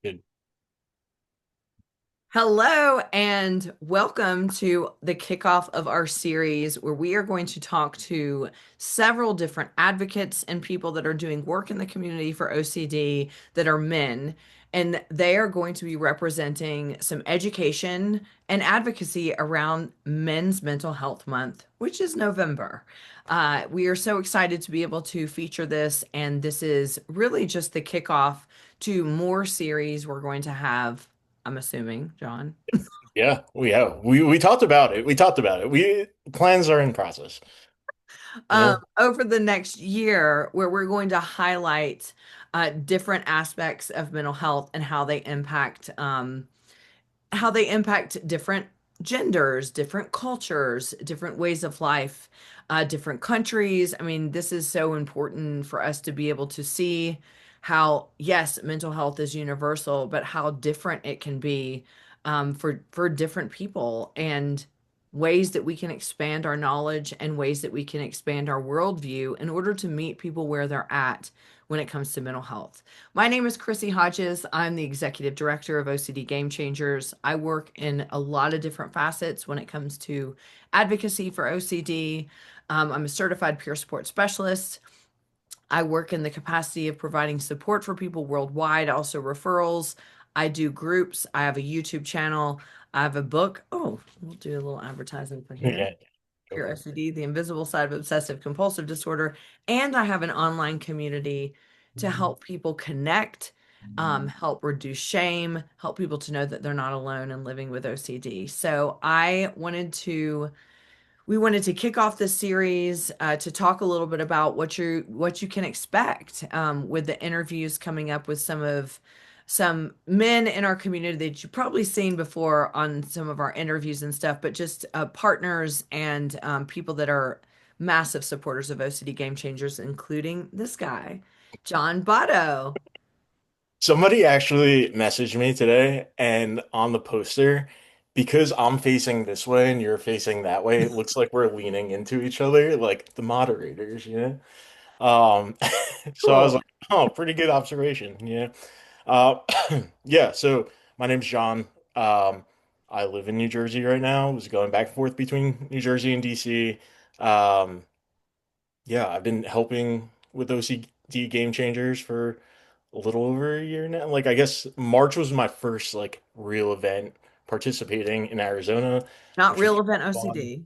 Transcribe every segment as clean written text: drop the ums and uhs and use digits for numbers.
Good. Hello and welcome to the kickoff of our series where we are going to talk to several different advocates and people that are doing work in the community for OCD that are men. And they are going to be representing some education and advocacy around Men's Mental Health Month, which is November. We are so excited to be able to feature this, and this is really just the kickoff to more series we're going to have. I'm assuming, John. Yeah, we talked about it. We talked about it. We plans are in process. Yeah. Over the next year, where we're going to highlight different aspects of mental health and how they impact different genders, different cultures, different ways of life, different countries. I mean, this is so important for us to be able to see how, yes, mental health is universal, but how different it can be for different people, and ways that we can expand our knowledge and ways that we can expand our worldview in order to meet people where they're at when it comes to mental health. My name is Chrissie Hodges. I'm the executive director of OCD Game Changers. I work in a lot of different facets when it comes to advocacy for OCD. I'm a certified peer support specialist. I work in the capacity of providing support for people worldwide, also referrals. I do groups. I have a YouTube channel. I have a book. Oh, we'll do a little advertising for here. Yeah. Go Pure for it. OCD, the invisible side of obsessive compulsive disorder. And I have an online community to help people connect, help reduce shame, help people to know that they're not alone in living with OCD. So we wanted to kick off this series to talk a little bit about what you can expect with the interviews coming up with some men in our community that you've probably seen before on some of our interviews and stuff, but just partners and people that are massive supporters of OCD Game Changers, including this guy, John Botto. Somebody actually messaged me today, and on the poster, because I'm facing this way and you're facing that way, it looks like we're leaning into each other, like the moderators, Um, so I was Cool. like, oh, pretty good observation. Yeah. Uh, yeah. So my name's John. Um, I live in New Jersey right now. I was going back and forth between New Jersey and DC. Um, yeah, I've been helping with OCD Game Changers for a little over a year now. Like, I guess March was my first like real event participating in Arizona, Not which was real event fun. OCD,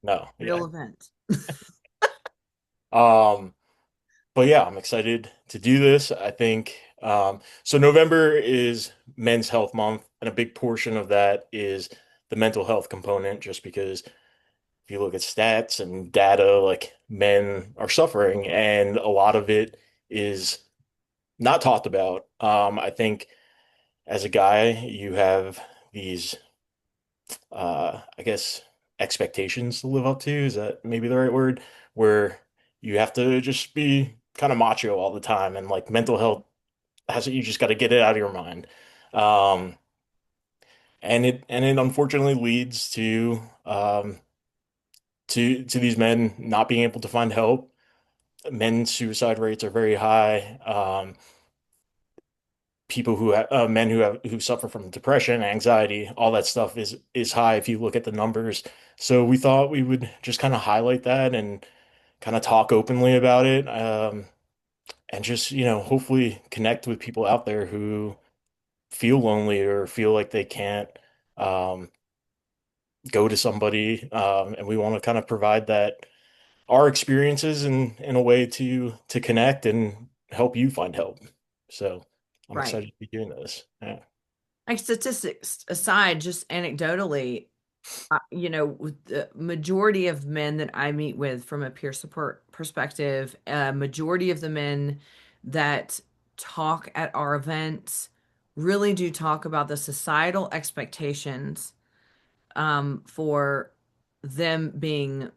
No, real yeah. event. Um, But yeah, I'm excited to do this. I think so. November is Men's Health Month, and a big portion of that is the mental health component, just because if you look at stats and data, like men are suffering, and a lot of it is not talked about. I think as a guy, you have these, I guess, expectations to live up to. Is that maybe the right word? Where you have to just be kind of macho all the time, and like mental health has you just got to get it out of your mind. Um, and it unfortunately leads to these men not being able to find help. Men's suicide rates are very high. People who have men who suffer from depression, anxiety, all that stuff is high if you look at the numbers. So we thought we would just kind of highlight that and kind of talk openly about it, and just hopefully connect with people out there who feel lonely or feel like they can't um, go to somebody, and we want to kind of provide that our experiences in a way to connect and help you find help. So I'm Right. excited to be doing this. Yeah. Like, statistics aside, just anecdotally, with the majority of men that I meet with from a peer support perspective, majority of the men that talk at our events really do talk about the societal expectations for them being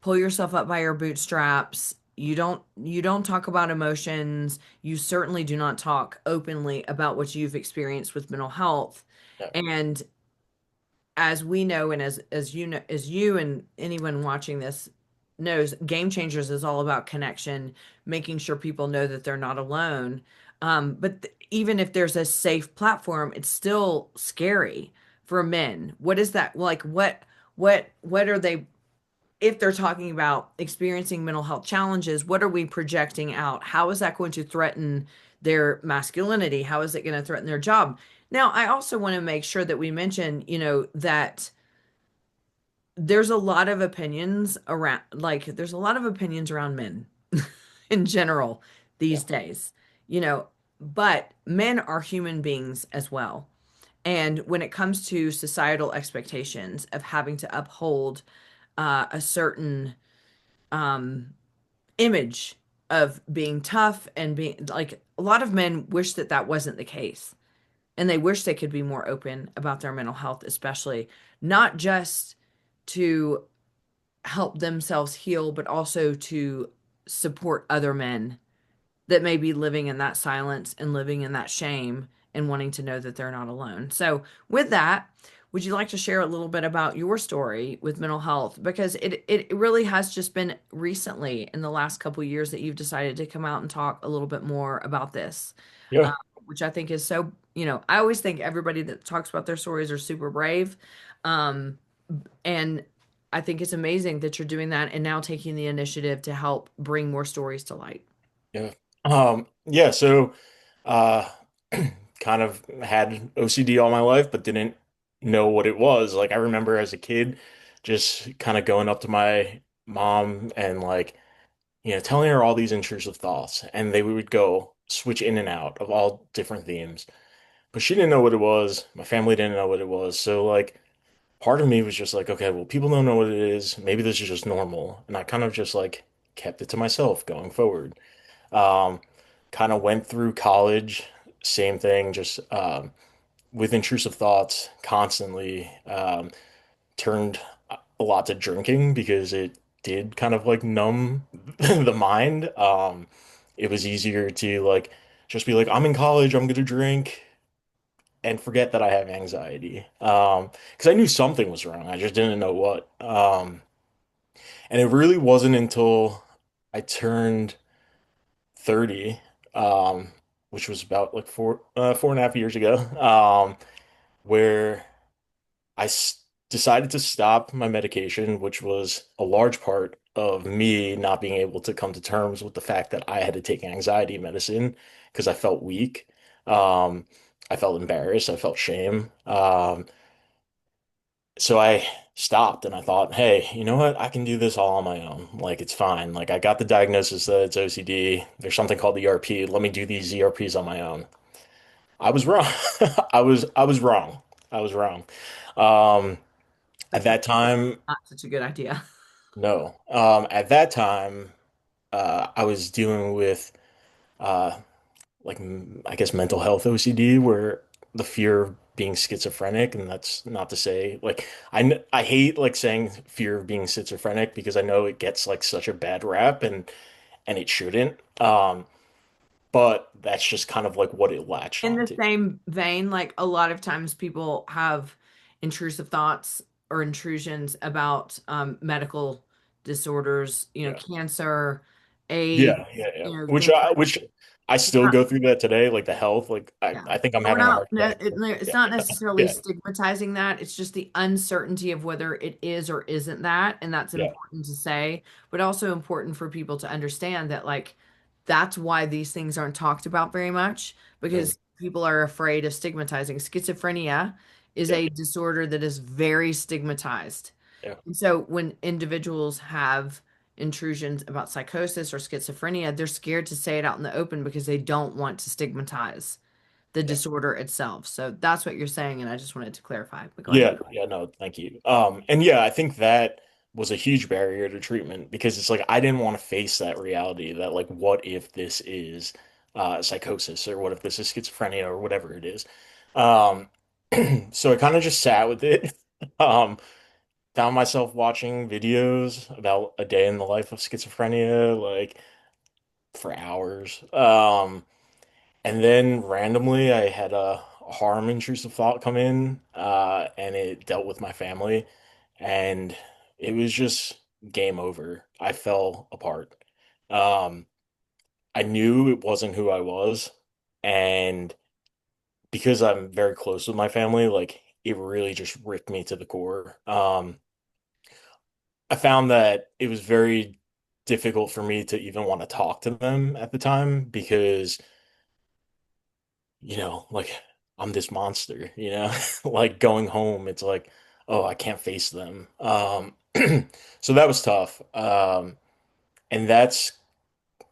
pull yourself up by your bootstraps. You don't talk about emotions. You certainly do not talk openly about what you've experienced with mental health. Yeah. And as we know, and as you know, as you and anyone watching this knows, Game Changers is all about connection, making sure people know that they're not alone. Even if there's a safe platform, it's still scary for men. What is that like? What are they, if they're talking about experiencing mental health challenges, what are we projecting out? How is that going to threaten their masculinity? How is it going to threaten their job? Now, I also want to make sure that we mention, that there's a lot of opinions around, like, there's a lot of opinions around men in general Yeah. these days, you know, but men are human beings as well. And when it comes to societal expectations of having to uphold a certain image of being tough and being like, a lot of men wish that that wasn't the case. And they wish they could be more open about their mental health, especially not just to help themselves heal, but also to support other men that may be living in that silence and living in that shame and wanting to know that they're not alone. So, with that, would you like to share a little bit about your story with mental health? Because it really has just been recently in the last couple of years that you've decided to come out and talk a little bit more about this, uh, Yeah. which I think is so, I always think everybody that talks about their stories are super brave. Um, and I think it's amazing that you're doing that and now taking the initiative to help bring more stories to light. Yeah. Yeah, so uh kind of had OCD all my life, but didn't know what it was. Like I remember as a kid just kind of going up to my mom and like, telling her all these intrusive thoughts, and they would go switch in and out of all different themes. But she didn't know what it was. My family didn't know what it was. So like part of me was just like, okay, well, people don't know what it is. Maybe this is just normal. And I kind of just like kept it to myself going forward. Um, Kind of went through college, same thing, just with intrusive thoughts constantly. Turned a lot to drinking because it did kind of like numb the mind. It was easier to like just be like, I'm in college, I'm gonna drink and forget that I have anxiety. Because I knew something was wrong, I just didn't know what. And it really wasn't until I turned 30, um, which was about like 4.5 years ago, where I decided to stop my medication, which was a large part of me not being able to come to terms with the fact that I had to take anxiety medicine because I felt weak. Um, I felt embarrassed. I felt shame. So I stopped and I thought, hey, you know what? I can do this all on my own. Like it's fine. Like I got the diagnosis that it's OCD. There's something called ERP. Let me do these ERPs on my own. I was wrong. I was wrong. I was wrong. Um, at That's that time, not such a good idea. no. At that time, I was dealing with uh like I guess mental health OCD, where the fear of being schizophrenic, and that's not to say like I hate like saying fear of being schizophrenic because I know it gets like such a bad rap, and it shouldn't. But that's just kind of like what it latched In the onto. same vein, like a lot of times people have intrusive thoughts or intrusions about medical disorders, Yeah. cancer, AIDS, Yeah, yeah, yeah. Which things I like which I still that. go through that today, like the health. Like I, Yeah. I think I'm We're having a not, heart attack. it's Yeah, not necessarily yeah, stigmatizing that. It's just the uncertainty of whether it is or isn't that. And that's yeah. important to say, but also important for people to understand that, like, that's why these things aren't talked about very much Mm, because people are afraid of stigmatizing. Schizophrenia is yeah, a disorder that is very stigmatized. yeah, And so when individuals have intrusions about psychosis or schizophrenia, they're scared to say it out in the open because they don't want to stigmatize the yeah. disorder itself. So that's what you're saying, and I just wanted to clarify. But go ahead. Yeah, yeah, no, thank you. And yeah, I think that was a huge barrier to treatment because it's like I didn't want to face that reality that like what if this is psychosis or what if this is schizophrenia or whatever it is. Um so I kind of just sat with it. Um Found myself watching videos about a day in the life of schizophrenia like for hours. And then randomly, I had a harm intrusive thought come in, and it dealt with my family, and it was just game over. I fell apart. Um, I knew it wasn't who I was. And because I'm very close with my family, like it really just ripped me to the core. I found that it was very difficult for me to even want to talk to them at the time because, like I'm this monster, like going home, it's like, oh, I can't face them. So that was tough. And that's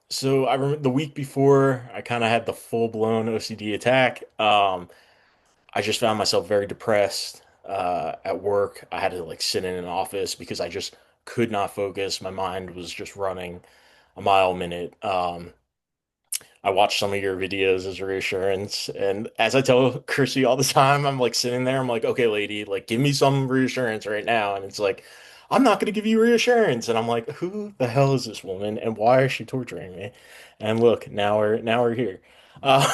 so I remember the week before I kind of had the full-blown OCD attack. I just found myself very depressed at work. I had to like sit in an office because I just could not focus. My mind was just running a mile a minute. I watched some of your videos as reassurance, and as I tell Chrissie all the time, I'm like sitting there, I'm like, okay, lady, like give me some reassurance right now. And it's like, I'm not going to give you reassurance. And I'm like, who the hell is this woman, and why is she torturing me? And look, now we're here. Um,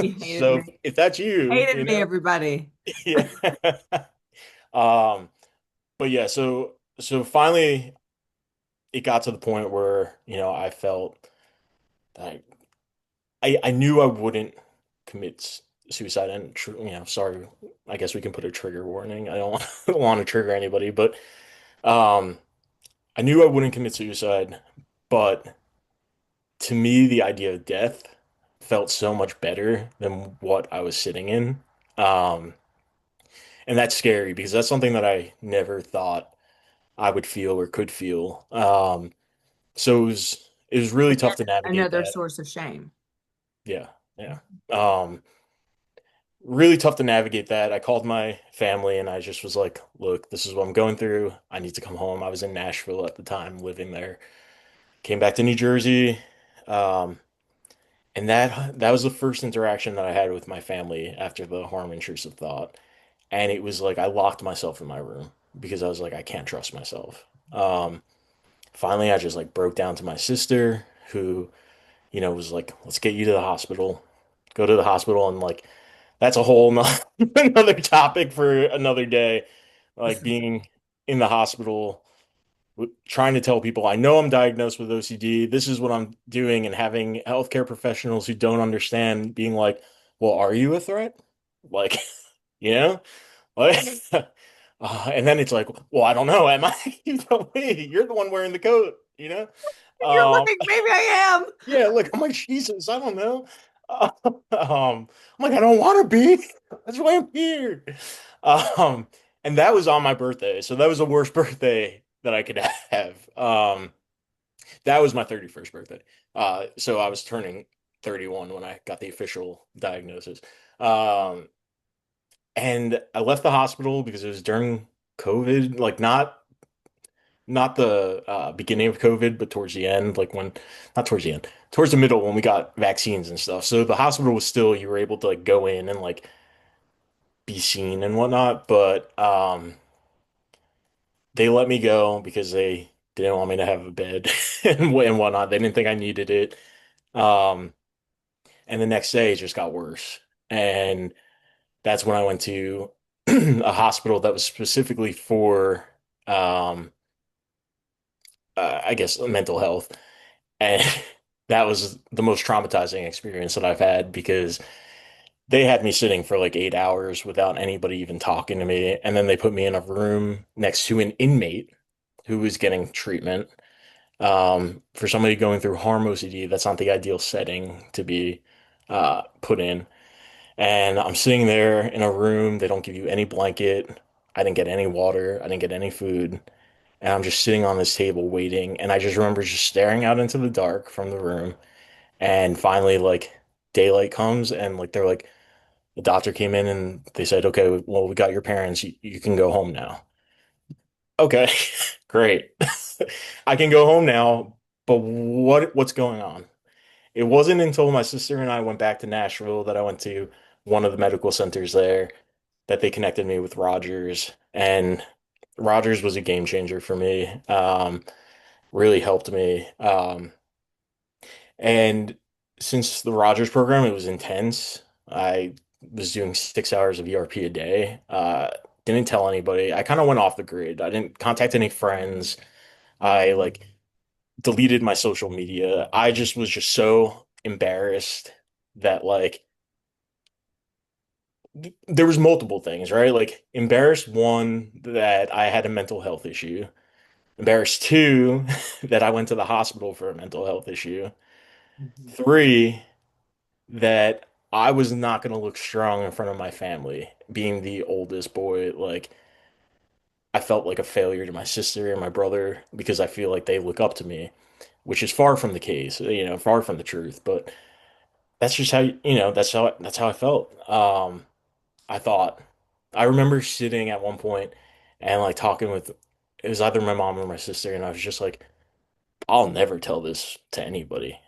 You hated so me. if that's you, Hated me, everybody. yeah. Um, but yeah, so finally it got to the point where, I felt that I knew I wouldn't commit suicide and sorry, I guess we can put a trigger warning. I don't want to trigger anybody, but um I knew I wouldn't commit suicide, but to me the idea of death felt so much better than what I was sitting in. Um and that's scary because that's something that I never thought I would feel or could feel. So it was really tough to navigate Another that. source of shame. Yeah, yeah. Um, Really tough to navigate that. I called my family and I just was like, look, this is what I'm going through. I need to come home. I was in Nashville at the time, living there. Came back to New Jersey. Um, and that was the first interaction that I had with my family after the harm intrusive thought. And it was like I locked myself in my room because I was like, I can't trust myself. Finally, I just like broke down to my sister, who, was like, let's get you to the hospital. Go to the hospital, and like that's a whole another topic for another day. Like being in the hospital, trying to tell people, I know I'm diagnosed with OCD. This is what I'm doing, and having healthcare professionals who don't understand being like, well, are you a threat? Like, you know, like, and then it's like, well, I don't know. Am I? You tell me. You're the one wearing the coat, You're Um, like, maybe I am. yeah, look, I'm like, Jesus, I don't know. I'm like, I don't want to be. That's why I'm here. Um, and that was on my birthday. So that was the worst birthday that I could have. That was my 31st birthday. So I was turning 31 when I got the official diagnosis. Um, and I left the hospital because it was during COVID, like not the beginning of COVID, but towards the end, like not towards the end, towards the middle when we got vaccines and stuff. So the hospital was still, you were able to like go in and like be seen and whatnot, but they let me go because they didn't want me to have a bed and whatnot. They didn't think I needed it. Um, and the next day it just got worse. And that's when I went to a hospital that was specifically for, um, I guess, mental health. And that was the most traumatizing experience that I've had because they had me sitting for like 8 hours without anybody even talking to me. And then they put me in a room next to an inmate who was getting treatment. For somebody going through harm OCD, that's not the ideal setting to be put in. And I'm sitting there in a room. They don't give you any blanket. I didn't get any water. I didn't get any food. And I'm just sitting on this table waiting. And I just remember just staring out into the dark from the room. And finally, like daylight comes, and like they're like, the doctor came in and they said, okay, well, we got your parents. You can go home now. Okay, great. I can go home now, but what's going on? It wasn't until my sister and I went back to Nashville that I went to one of the medical centers there that they connected me with Rogers. And Rogers was a game changer for me. Really helped me. And since the Rogers program, it was intense. I was doing 6 hours of ERP a day. Didn't tell anybody. I kind of went off the grid. I didn't contact any friends. I like deleted my social media. I just was just so embarrassed. that like there was multiple things, right? Like embarrassed one that I had a mental health issue. Embarrassed two that I went to the hospital for a mental health issue. Mhm. Three that I was not going to look strong in front of my family, being the oldest boy. Like I felt like a failure to my sister and my brother because I feel like they look up to me, which is far from the case, far from the truth. But that's just how, that's how I felt. I thought, I remember sitting at one point and like talking with, it was either my mom or my sister, and I was just like, I'll never tell this to anybody.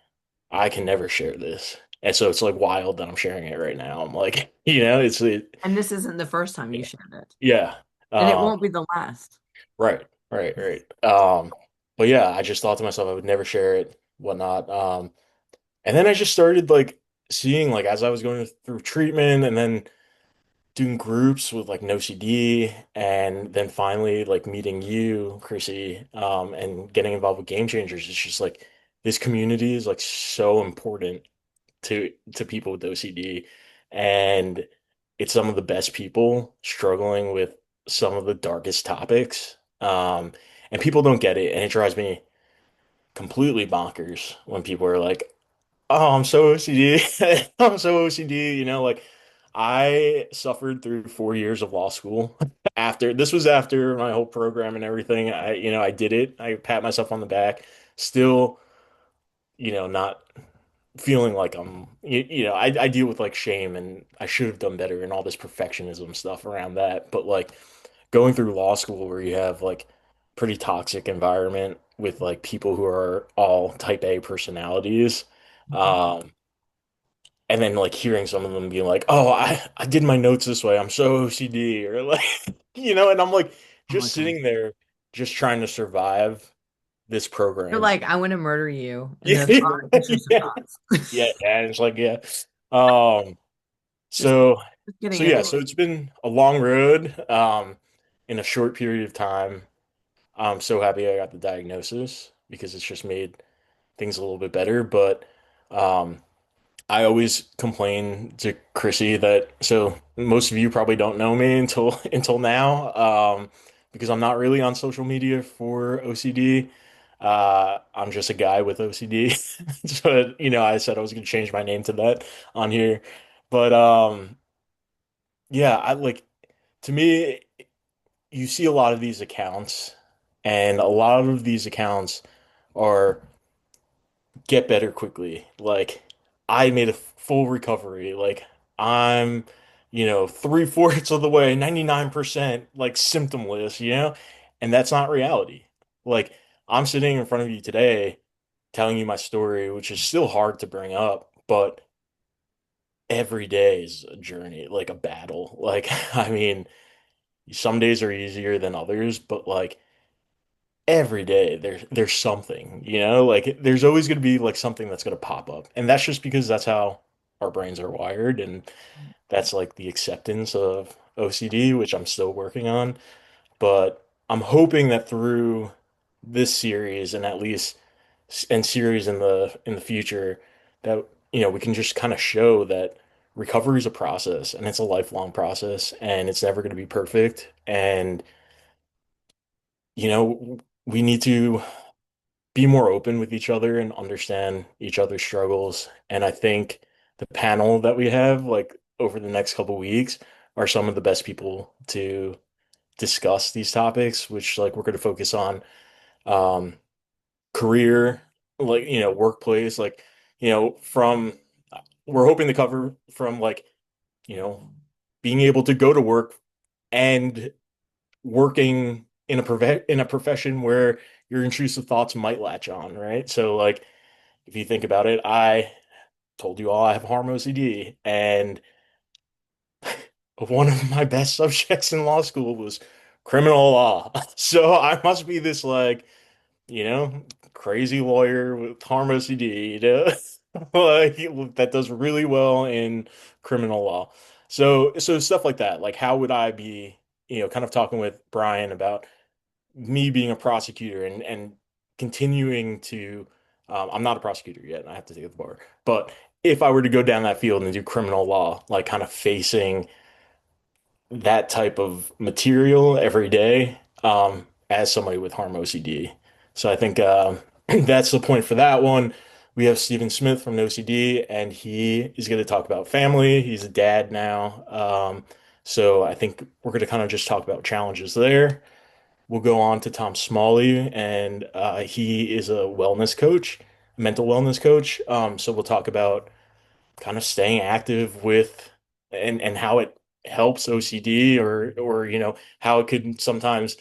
I can never share this. And so it's like wild that I'm sharing it right now. I'm like, And this isn't the first time you shared it, yeah. and it Um, won't be the last. right, right. But yeah, I just thought to myself I would never share it, whatnot. And then I just started like seeing like as I was going through treatment and then doing groups with like no CD and then finally like meeting you, Chrissy, and getting involved with Game Changers. It's just like this community is like so important to people with OCD, and it's some of the best people struggling with some of the darkest topics. And people don't get it, and it drives me completely bonkers when people are like, "Oh, I'm so OCD. I'm so OCD." Like I suffered through 4 years of law school. After my whole program and everything. I did it. I pat myself on the back. Still, not feeling like I deal with like shame and I should have done better and all this perfectionism stuff around that. But like going through law school where you have like pretty toxic environment with like people who are all type A personalities, Mhm. um, and then like hearing some of them being like, "Oh, I did my notes this way. I'm so OCD," or like, and I'm like Oh my just God. sitting there, just trying to survive this You're program. like, I want to murder you. And Yeah, they're like, all right, let's just some yeah, thoughts. yeah, and it's like, yeah. Um, Just, so just so getting yeah, it. so it's been a long road, in a short period of time. I'm so happy I got the diagnosis because it's just made things a little bit better. But um, I always complain to Chrissy that so most of you probably don't know me until until now, because I'm not really on social media for OCD. I'm just a guy with OCD. So, I said I was gonna change my name to that on here. But yeah, I like to me, you see a lot of these accounts, and a lot of these accounts are get better quickly. Like I made a full recovery. Like I'm, three-fourths of the way, 99% like symptomless. And that's not reality. Like I'm sitting in front of you today telling you my story, which is still hard to bring up, but every day is a journey, like a battle. Like, I mean, some days are easier than others, but like every day there's something, like there's always going to be like something that's going to pop up. And that's just because that's how our brains are wired, and that's like the acceptance of OCD, which I'm still working on. But I'm hoping that through this series and at least and series in the future that we can just kind of show that recovery is a process and it's a lifelong process and it's never going to be perfect. And we need to be more open with each other and understand each other's struggles. And I think the panel that we have, like over the next couple weeks, are some of the best people to discuss these topics, which like we're going to focus on um, career, like, workplace, like, from we're hoping to cover from like, you know, being able to go to work and working in a profession where your intrusive thoughts might latch on, right? So like if you think about it, I told you all I have harm OCD, and one of my best subjects in law school was criminal law. So I must be this like, you know, crazy lawyer with harm OCD, like that does really well in criminal law. So stuff like that. Like how would I be, kind of talking with Brian about me being a prosecutor and continuing to I'm not a prosecutor yet, and I have to take the bar, but if I were to go down that field and do criminal law, like kind of facing that type of material every day, as somebody with harm OCD. So I think that's the point for that one. We have Stephen Smith from OCD, and he is going to talk about family. He's a dad now. So I think we're going to kind of just talk about challenges there. We'll go on to Tom Smalley, and he is a wellness coach, a mental wellness coach. So we'll talk about kind of staying active with and how it helps OCD or how it could sometimes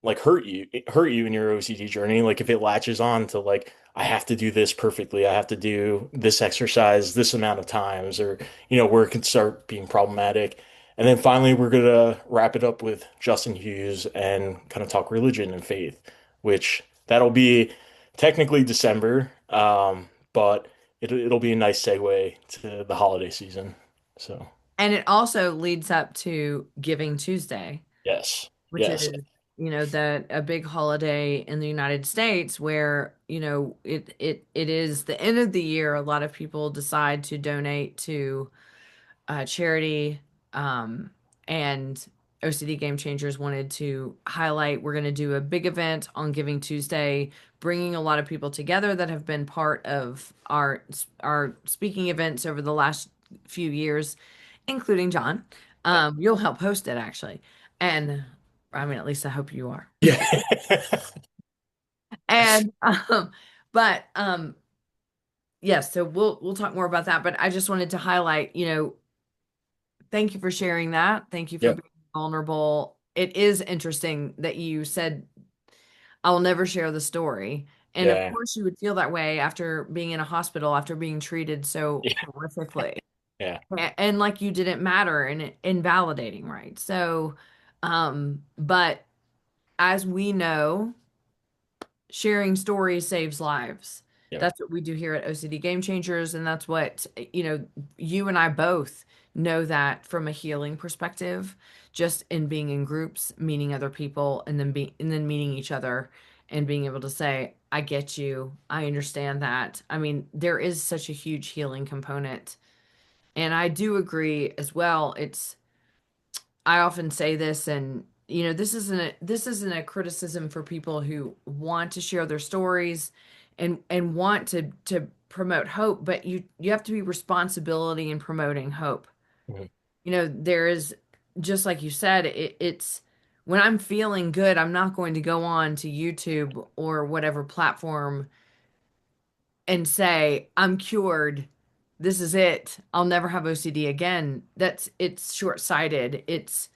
like hurt you in your OCD journey. Like if it latches on to like I have to do this perfectly, I have to do this exercise this amount of times, or where it can start being problematic. And then finally, we're gonna wrap it up with Justin Hughes and kind of talk religion and faith, which that'll be technically December, but it'll be a nice segue to the holiday season. So And it also leads up to Giving Tuesday, yes, which yes, is, the a big holiday in the United States where, it is the end of the year. A lot of people decide to donate to charity. And OCD Game Changers wanted to highlight we're going to do a big event on Giving Tuesday, bringing a lot of people together that have been part of our speaking events over the last few years, including John. You'll help host it actually, and I mean, at least I hope you are. yeah, And but yes, so we'll talk more about that. But I just wanted to highlight, thank you for sharing that. Thank you for yeah, being vulnerable. It is interesting that you said, I will never share the story. And of yeah, course, you would feel that way after being in a hospital, after being treated so yeah, horrifically. yeah, And like you didn't matter and invalidating, right? So, but as we know, sharing stories saves lives. yeah, That's what we do here at OCD Game Changers. And that's what, you and I both know that from a healing perspective, just in being in groups, meeting other people, and then meeting each other and being able to say, I get you. I understand that. I mean, there is such a huge healing component. And I do agree as well. I often say this, and this isn't a criticism for people who want to share their stories and want to promote hope, but you have to be responsibility in promoting hope. mhm, There is, just like you said, it's when I'm feeling good, I'm not going to go on to YouTube or whatever platform and say, I'm cured. This is it. I'll never have OCD again. It's short-sighted. It's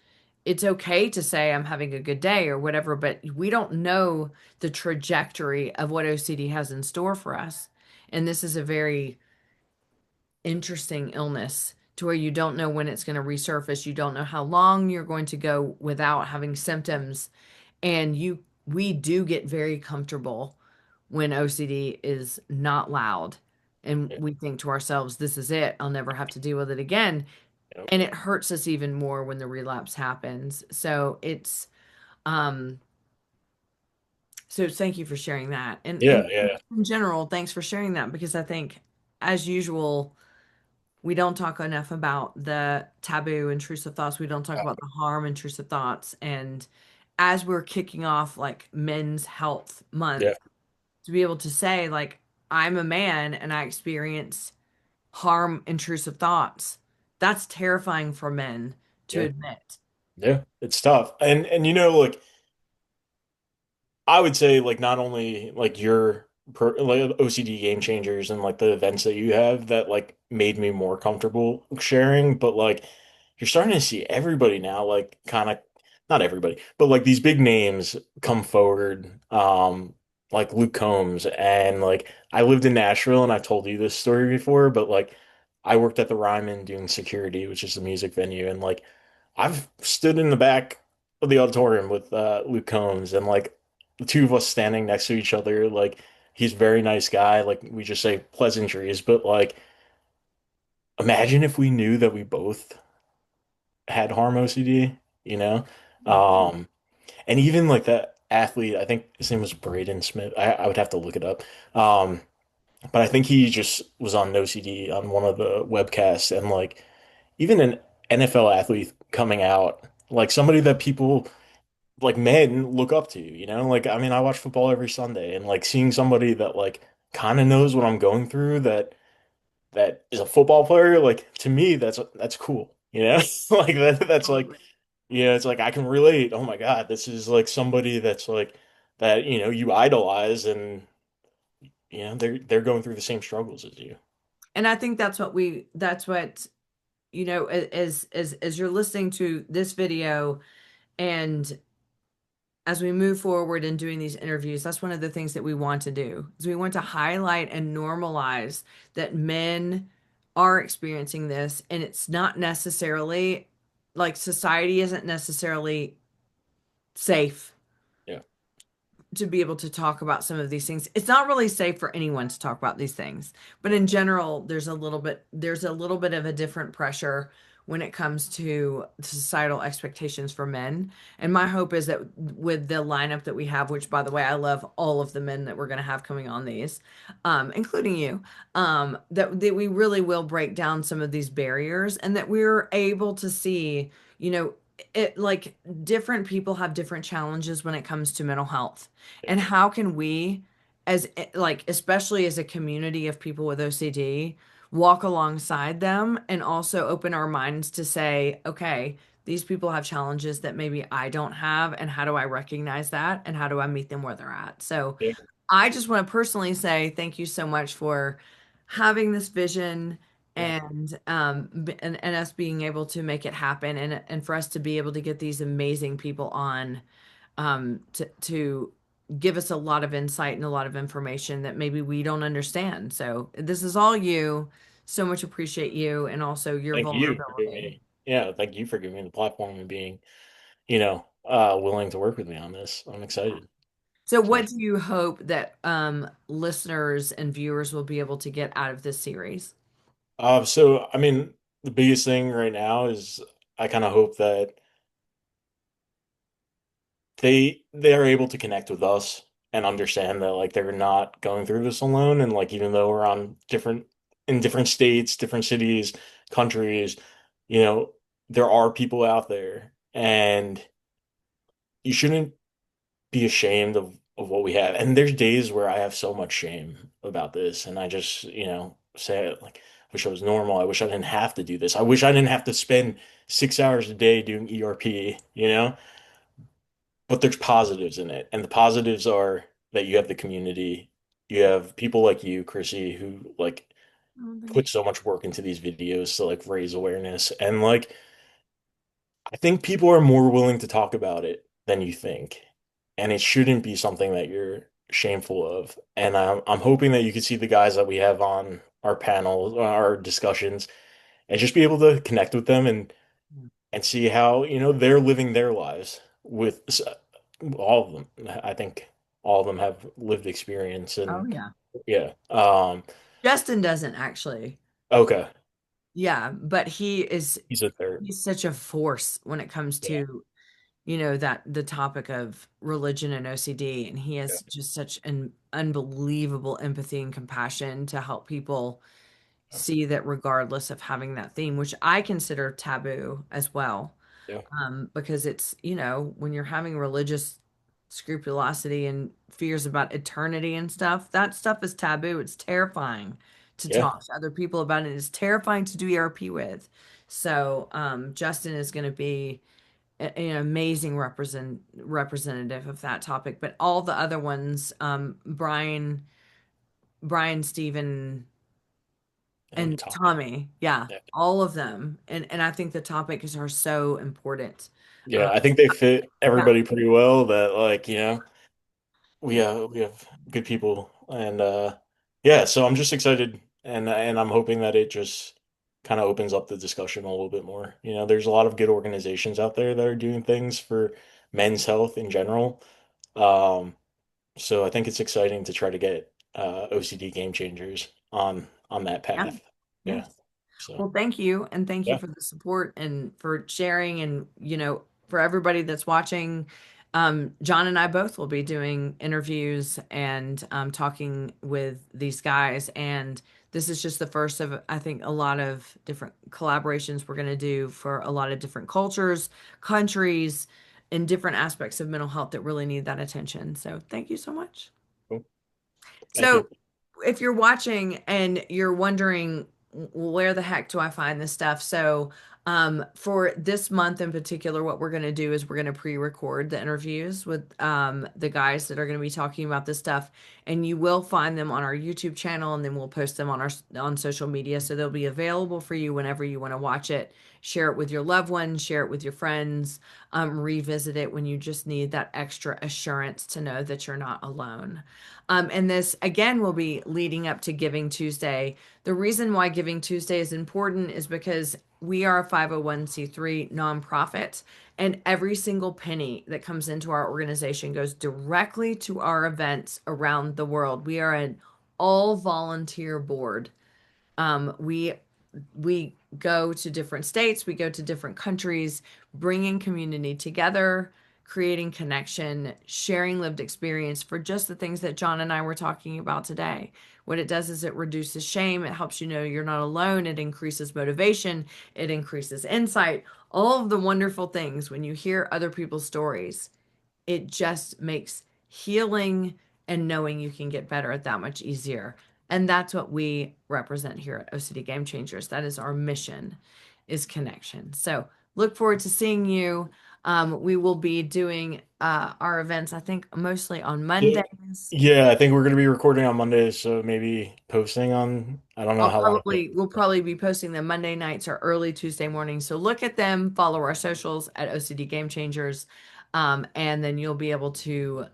okay to say I'm having a good day or whatever, but we don't know the trajectory of what OCD has in store for us. And this is a very interesting illness to where you don't know when it's going to resurface. You don't know how long you're going to go without having symptoms. And we do get very comfortable when OCD is not loud. And yeah, we think to ourselves, this is it. I'll never have to deal with it again. yeah, And it hurts us even more when the relapse happens. Um, so thank you for sharing that. And yeah, yeah, in general, thanks for sharing that because I think as usual, we don't talk enough about the taboo intrusive thoughts. We don't talk about the harm intrusive thoughts. And as we're kicking off like Men's Health yeah, Month, to be able to say, like, I'm a man and I experience harm intrusive thoughts, that's terrifying for men to yeah, admit. yeah. It's tough, and like I would say like not only like like OCD game changers and like the events that you have that like made me more comfortable sharing, but like you're starting to see everybody now like kind of not everybody, but like these big names come forward, like Luke Combs and like I lived in Nashville and I've told you this story before, but like I worked at the Ryman doing security, which is a music venue, and like I've stood in the back of the auditorium with Luke Combs and like the two of us standing next to each other, like he's a very nice guy. Like we just say pleasantries, but like imagine if we knew that we both had harm OCD, you know? Um, and even like that athlete, I think his name was Braden Smith. I would have to look it up. Um, but I think he just was on OCD on one of the webcasts, and like even an NFL athlete coming out, like somebody that people like men look up to, you know? Like I mean, I watch football every Sunday, and like seeing somebody that like kind of knows what I'm going through, that is a football player, like to me that's cool, you know? Like that's like, Totally. yeah, it's like I can relate. Oh my God, this is like somebody that's like that, you idolize, and they're going through the same struggles as you. And I think that's what, as you're listening to this video and as we move forward in doing these interviews, that's one of the things that we want to do is we want to highlight and normalize that men are experiencing this, and it's not necessarily like society isn't necessarily safe Yeah. to be able to talk about some of these things. It's not really safe for anyone to talk about these things, but in general, there's a little bit of a different pressure when it comes to societal expectations for men. And my hope is that with the lineup that we have, which by the way, I love all of the men that we're going to have coming on these, including you, that we really will break down some of these barriers and that we're able to see, it like different people have different challenges when it comes to mental health, and how can we, as like especially as a community of people with OCD, walk alongside them and also open our minds to say, okay, these people have challenges that maybe I don't have, and how do I recognize that and how do I meet them where they're at? So Yeah. I just want to personally say thank you so much for having this vision Yeah. and us being able to make it happen, and for us to be able to get these amazing people on to give us a lot of insight and a lot of information that maybe we don't understand. So this is all you. So much appreciate you and also your Thank you for giving vulnerability. me, yeah, thank you for giving me the platform and being, willing to work with me on this. I'm excited. So So, what do you hope that listeners and viewers will be able to get out of this series? I mean, the biggest thing right now is I kind of hope that they are able to connect with us and understand that like they're not going through this alone, and like even though we're on different states, different cities, countries, you know, there are people out there, and you shouldn't be ashamed of what we have. And there's days where I have so much shame about this, and I just, say like, I wish I was normal. I wish I didn't have to do this. I wish I didn't have to spend 6 hours a day doing ERP, you know? But there's positives in it. And the positives are that you have the community. You have people like you, Chrissy, who like Oh, thank put you. so much work into these videos to like raise awareness. And like I think people are more willing to talk about it than you think. And it shouldn't be something that you're shameful of. And I'm hoping that you can see the guys that we have on our panels, our discussions, and just be able to connect with them and see how, they're living their lives with all of them. I think all of them have lived experience, Oh and yeah. yeah. Justin doesn't actually. Okay. Yeah, but He's a third. he's such a force when it comes Yeah. to, that the topic of religion and OCD, and he Yeah. has just such an unbelievable empathy and compassion to help people see that regardless of having that theme, which I consider taboo as well. Yeah. Because it's, when you're having religious scrupulosity and fears about eternity and stuff, that stuff is taboo. It's terrifying to Yeah. talk to other people about it. It's terrifying to do ERP with. So, Justin is going to be an amazing representative of that topic, but all the other ones, Brian, Stephen, And and Tommy. Tommy, yeah, Yeah. all of them, and I think the topics are so important. Yeah. I think they fit Yeah, everybody pretty well, that like, we have good people, and yeah, so I'm just excited, and I'm hoping that it just kind of opens up the discussion a little bit more. There's a lot of good organizations out there that are doing things for men's health in general. Um, so I think it's exciting to try to get OCD game changers on that yeah, path. Yeah. yes. So Well, thank you, and thank you yeah. for the support and for sharing, and for everybody that's watching. John and I both will be doing interviews and talking with these guys. And this is just the first of, I think, a lot of different collaborations we're going to do for a lot of different cultures, countries, and different aspects of mental health that really need that attention. So thank you so much. Cool. Thank So you. if you're watching and you're wondering where the heck do I find this stuff? So, for this month in particular, what we're going to do is we're going to pre-record the interviews with the guys that are going to be talking about this stuff, and you will find them on our YouTube channel, and then we'll post them on our on social media, so they'll be available for you whenever you want to watch it. Share it with your loved ones, share it with your friends, revisit it when you just need that extra assurance to know that you're not alone. And this again will be leading up to Giving Tuesday. The reason why Giving Tuesday is important is because we are a 501c3 nonprofit, and every single penny that comes into our organization goes directly to our events around the world. We are an all volunteer board. We go to different states, we go to different countries, bringing community together, creating connection, sharing lived experience for just the things that John and I were talking about today. What it does is it reduces shame, it helps you know you're not alone, it increases motivation, it increases insight, all of the wonderful things when you hear other people's stories. It just makes healing and knowing you can get better at that much easier. And that's what we represent here at OCD Game Changers. That is our mission, is connection. So look forward to seeing you. We will be doing our events, I think, mostly on Yeah, Mondays. yeah, I think we're going to be recording on Mondays, so maybe posting on, I don't know how long. We'll probably be posting them Monday nights or early Tuesday mornings. So look at them, follow our socials at OCD Game Changers, and then you'll be able to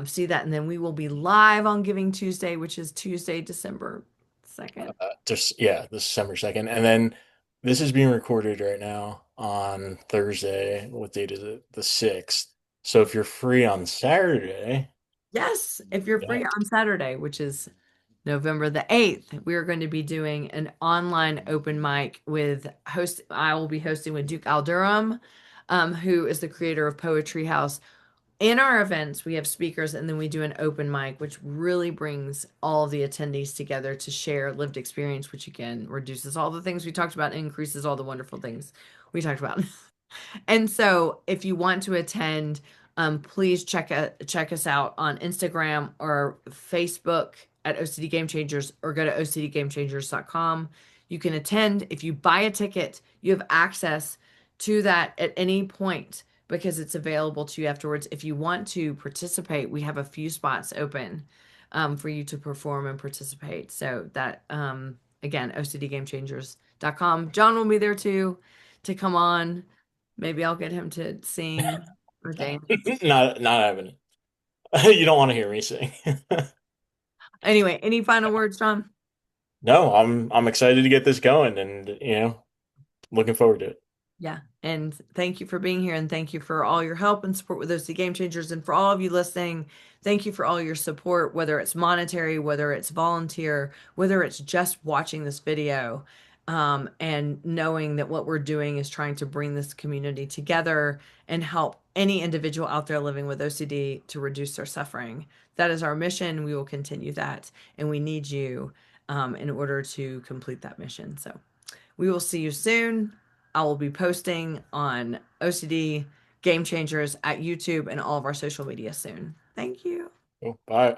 see that. And then we will be live on Giving Tuesday, which is Tuesday, December 2nd. Just yeah, this December 2nd. And then this is being recorded right now on Thursday. What date is it? The 6th. So if you're free on Saturday, Yes, if you're yeah, free on Saturday, which is November the 8th, we are going to be doing an online open mic with host. I will be hosting with Duke Aldurum, who is the creator of Poetry House. In our events, we have speakers and then we do an open mic, which really brings all the attendees together to share lived experience, which again reduces all the things we talked about, increases all the wonderful things we talked about. And so, if you want to attend, please check us out on Instagram or Facebook at OCD Game Changers, or go to ocdgamechangers.com. You can attend. If you buy a ticket, you have access to that at any point because it's available to you afterwards. If you want to participate, we have a few spots open for you to perform and participate. So that again, ocdgamechangers.com. John will be there too to come on. Maybe I'll get him to sing or dance. not having it. You don't want to hear me sing. Anyway, any final words, John? No, I'm excited to get this going and looking forward to it. Yeah. And thank you for being here, and thank you for all your help and support with OC Game Changers. And for all of you listening, thank you for all your support, whether it's monetary, whether it's volunteer, whether it's just watching this video, and knowing that what we're doing is trying to bring this community together and help any individual out there living with OCD to reduce their suffering. That is our mission. We will continue that. And we need you in order to complete that mission. So we will see you soon. I will be posting on OCD Game Changers at YouTube and all of our social media soon. Thank you. Cool. Bye.